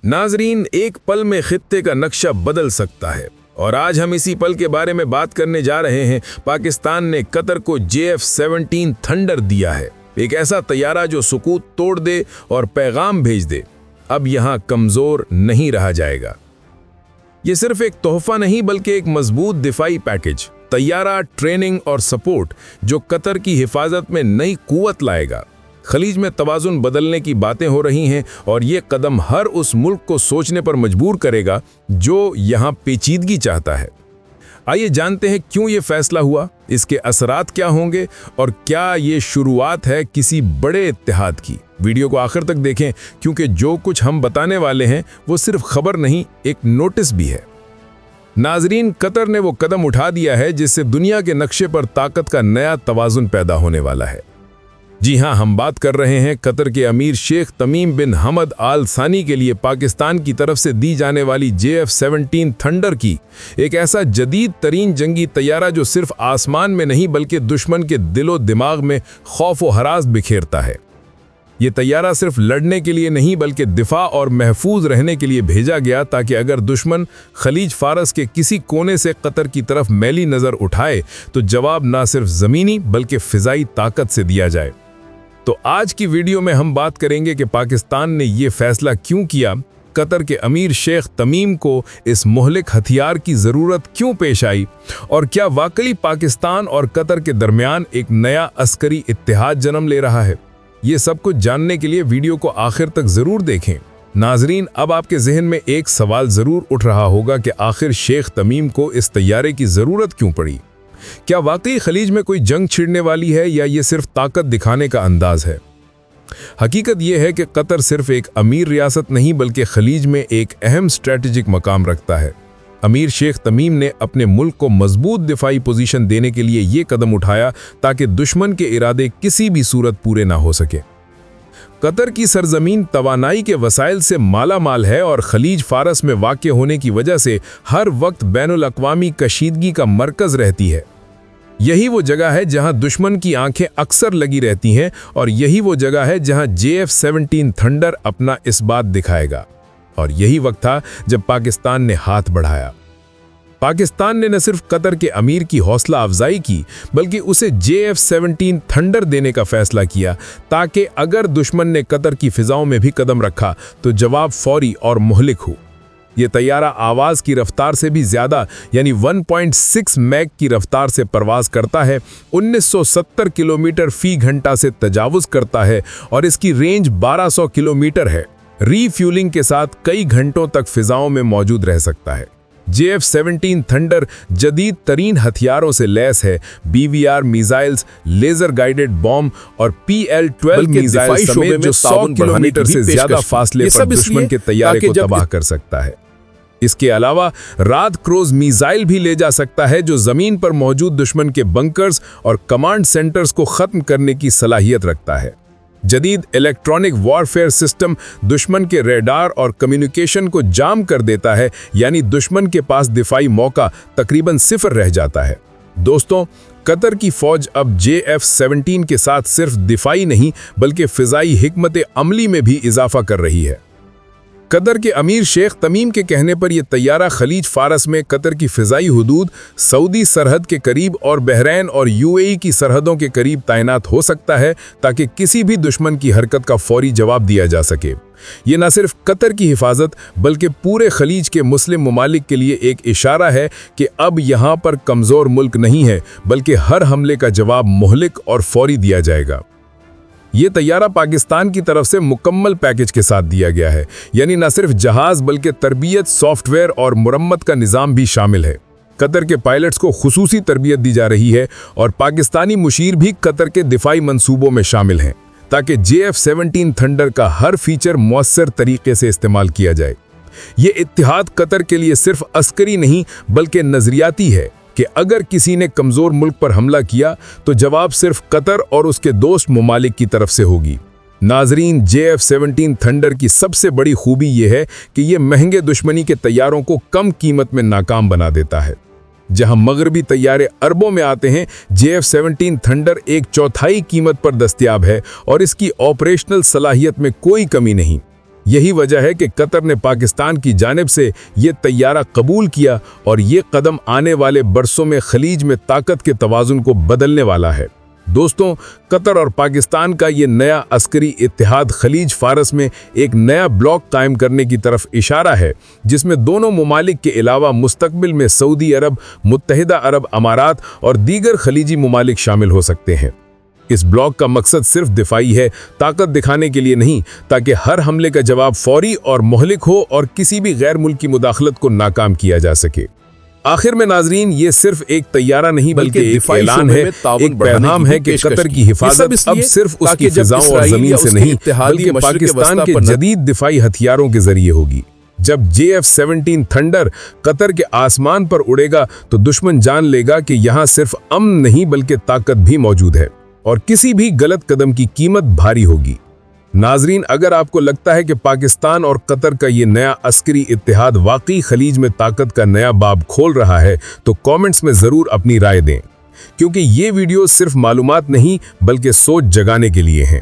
नाजरीन, एक पल में खित्ते का नक्शा बदल सकता है और आज हम इसी पल के बारे में बात करने जा रहे हैं। पाकिस्तान ने कतर को JF-17 थंडर दिया है, एक ऐसा तैयारा जो सुकूत तोड़ दे और पैगाम भेज दे। अब यहाँ कमजोर नहीं रहा जाएगा। ये सिर्फ एक तोहफा नहीं बल्कि एक मजबूत दिफाई पैकेज, तैयारा, ट्रेनिंग और सपोर्ट जो कतर की हिफाजत में नई कुव्वत लाएगा। खलीज में तवाज़ुन बदलने की बातें हो रही हैं और ये कदम हर उस मुल्क को सोचने पर मजबूर करेगा जो यहाँ पेचीदगी चाहता है। आइए जानते हैं क्यों ये फैसला हुआ, इसके असरात क्या होंगे और क्या ये शुरुआत है किसी बड़े इत्तेहाद की। वीडियो को आखिर तक देखें क्योंकि जो कुछ हम बताने वाले हैं वो सिर्फ खबर नहीं, एक नोटिस भी है। नाजरीन, कतर ने वो कदम उठा दिया है जिससे दुनिया के नक्शे पर ताकत का नया तवाज़ुन पैदा होने वाला है। जी हां, हम बात कर रहे हैं कतर के अमीर शेख तमीम बिन हमद आल सानी के लिए पाकिस्तान की तरफ से दी जाने वाली JF-17 थंडर की। एक ऐसा जदीद तरीन जंगी तैयारा जो सिर्फ आसमान में नहीं बल्कि दुश्मन के दिलो दिमाग में खौफ व हरास बिखेरता है। ये तैयारा सिर्फ लड़ने के लिए नहीं बल्कि दिफा और महफूज रहने के लिए भेजा गया, ताकि अगर दुश्मन खलीज फारस के किसी कोने से कतर की तरफ मैली नज़र उठाए तो जवाब ना सिर्फ ज़मीनी बल्कि फ़िज़ाई ताकत से दिया जाए। तो आज की वीडियो में हम बात करेंगे कि पाकिस्तान ने ये फैसला क्यों किया, कतर के अमीर शेख तमीम को इस मोहलिक हथियार की ज़रूरत क्यों पेश आई और क्या वाकई पाकिस्तान और कतर के दरमियान एक नया अस्करी इत्तेहाद जन्म ले रहा है। ये सब कुछ जानने के लिए वीडियो को आखिर तक ज़रूर देखें। नाजरीन, अब आपके जहन में एक सवाल ज़रूर उठ रहा होगा कि आखिर शेख तमीम को इस तैयारे की ज़रूरत क्यों पड़ी। क्या वाकई खलीज में कोई जंग छिड़ने वाली है या ये सिर्फ ताकत दिखाने का अंदाज है। हकीकत यह है कि कतर सिर्फ एक अमीर रियासत नहीं बल्कि खलीज में एक अहम स्ट्रेटेजिक मकाम रखता है। अमीर शेख तमीम ने अपने मुल्क को मजबूत दिफाई पोजीशन देने के लिए ये कदम उठाया ताकि दुश्मन के इरादे किसी भी सूरत पूरे ना हो सके। कतर की सरजमीन तवानाई के वसाइल से माला माल है और खलीज फारस में वाक़ होने की वजह से हर वक्त बैनुल अक़वामी कशीदगी का मरकज़ रहती है। यही वो जगह है जहां दुश्मन की आंखें अक्सर लगी रहती हैं और यही वो जगह है जहां JF-17 थंडर अपना इस्बात दिखाएगा। और यही वक्त था जब पाकिस्तान ने हाथ बढ़ाया। पाकिस्तान ने न सिर्फ कतर के अमीर की हौसला अफजाई की बल्कि उसे JF-17 थंडर देने का फैसला किया, ताकि अगर दुश्मन ने कतर की फिजाओं में भी कदम रखा तो जवाब फौरी और मुहलिक हो। ये तैयारा आवाज़ की रफ्तार से भी ज़्यादा यानी 1.6 मैक की रफ्तार से परवाज़ करता है, 1970 किलोमीटर फ़ी घंटा से तजावुज़ करता है और इसकी रेंज 1200 किलोमीटर है। रीफ्यूलिंग के साथ कई घंटों तक फिजाओं में मौजूद रह सकता है। JF-17 थंडर जदीद तरीन हथियारों से लैस है। BVR missiles, laser guided bomb और PL-12 मिसाइल समेत जो 100 किलोमीटर से ज्यादा फासले पर दुश्मन के तैयारे को तबाह कर सकता है। इसके अलावा रात क्रूज मिसाइल भी ले जा सकता है जो जमीन पर मौजूद दुश्मन के बंकर्स और कमांड सेंटर्स को खत्म करने की सलाहियत रखता है। जदीद इलेक्ट्रॉनिक वॉरफेयर सिस्टम दुश्मन के रेडार और कम्युनिकेशन को जाम कर देता है, यानी दुश्मन के पास दिफाई मौका तकरीबन सिफर रह जाता है। दोस्तों, कतर की फौज अब JF-17 के साथ सिर्फ दिफाई नहीं बल्कि फिजाई हिकमत अमली में भी इजाफा कर रही है। कतर के अमीर शेख तमीम के कहने पर यह तैयारा खलीज फारस में कतर की फिजाई हुदूद, सऊदी सरहद के करीब और बहरैन और UAE की सरहदों के करीब तैनात हो सकता है, ताकि किसी भी दुश्मन की हरकत का फौरी जवाब दिया जा सके। ये न सिर्फ कतर की हिफाजत बल्कि पूरे खलीज के मुस्लिम ममालिक के लिए एक इशारा है कि अब यहाँ पर कमज़ोर मुल्क नहीं है बल्कि हर हमले का जवाब मुहलिक और फौरी दिया जाएगा। ये तैयारा पाकिस्तान की तरफ से मुकम्मल पैकेज के साथ दिया गया है, यानी न सिर्फ जहाज बल्कि तरबियत, सॉफ्टवेयर और मुरम्मत का निज़ाम भी शामिल है। कतर के पायलट्स को खुसूसी तरबियत दी जा रही है और पाकिस्तानी मुशीर भी कतर के दिफाई मंसूबों में शामिल हैं, ताकि JF-17 थंडर का हर फीचर मौसर तरीके से इस्तेमाल किया जाए। ये इत्तेहाद कतर के लिए सिर्फ अस्करी नहीं बल्कि नज़रियाती है कि अगर किसी ने कमज़ोर मुल्क पर हमला किया तो जवाब सिर्फ कतर और उसके दोस्त ममालिक की तरफ से होगी। नाजरीन, JF-17 थंडर की सबसे बड़ी खूबी यह है कि यह महंगे दुश्मनी के तैयारों को कम कीमत में नाकाम बना देता है। जहां मगरबी तैयारे अरबों में आते हैं, JF-17 थंडर 1/4 कीमत पर दस्तयाब है और इसकी ऑपरेशनल सलाहियत में कोई कमी नहीं। यही वजह है कि कतर ने पाकिस्तान की जानिब से ये तैयारा कबूल किया और ये कदम आने वाले बरसों में खलीज में ताकत के तवाज़ुन को बदलने वाला है। दोस्तों, कतर और पाकिस्तान का ये नया अस्करी इत्तेहाद खलीज फारस में एक नया ब्लॉक कायम करने की तरफ इशारा है, जिसमें दोनों ममालिक के अलावा मुस्तकबिल में सऊदी अरब, मुत्तहिदा अरब अमारात और दीगर खलीजी ममालिक शामिल हो सकते हैं। इस ब्लॉक का मकसद सिर्फ दिफाई है, ताकत दिखाने के लिए नहीं, ताकि हर हमले का जवाब फौरी और मुहलिक हो और किसी भी गैर मुल्की मुदाखलत को नाकाम किया जा सके। आखिर में नाजरीन, ये सिर्फ एक तैयारा नहीं बल्कि एक ऐलान है, एक पैगाम है कि कतर की हिफाजत अब सिर्फ उसकी फिजाओं और जमीन से नहीं बल्कि पाकिस्तान के जदीद दिफाई हथियारों के जरिए होगी। जब JF-17 थंडर कतर के आसमान पर उड़ेगा तो दुश्मन जान लेगा कि यहाँ सिर्फ अमन नहीं बल्कि ताकत भी मौजूद है और किसी भी गलत कदम की कीमत भारी होगी। नाजरीन, अगर आपको लगता है कि पाकिस्तान और कतर का ये नया अस्करी इत्तेहाद वाकई खलीज में ताकत का नया बाब खोल रहा है, तो कमेंट्स में ज़रूर अपनी राय दें, क्योंकि ये वीडियो सिर्फ मालूमात नहीं बल्कि सोच जगाने के लिए हैं।